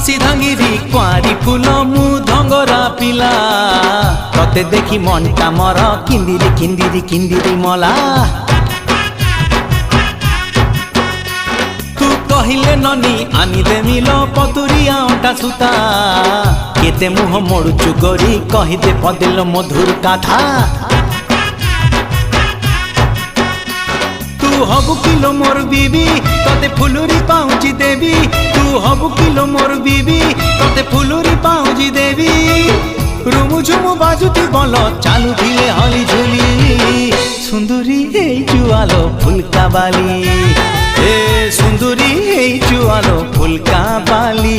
सिधांगिरी कुआरी फूल मु धंगरा पिला तते देखी मनटा मर किंदिरी किंदिरी किंदिरी मला तू कहिले ननी आनी देमिलो पतुरिया अंटा सुता केते मुह मोड़ुचु गोरी कहिदे पदेलो मधुर कथा तू हबु किलो मोर बीबी तते फुलुरी पाउची देवी तू हबु किलो मोर बीबी तते फुलुरी पाउची देवी रुमु झुमु बाजुती बोलो चालू धिले हली झुली सुंदरी हे जुआलो फुलका बाली ए सुंदरी हे जुआलो फुलका बाली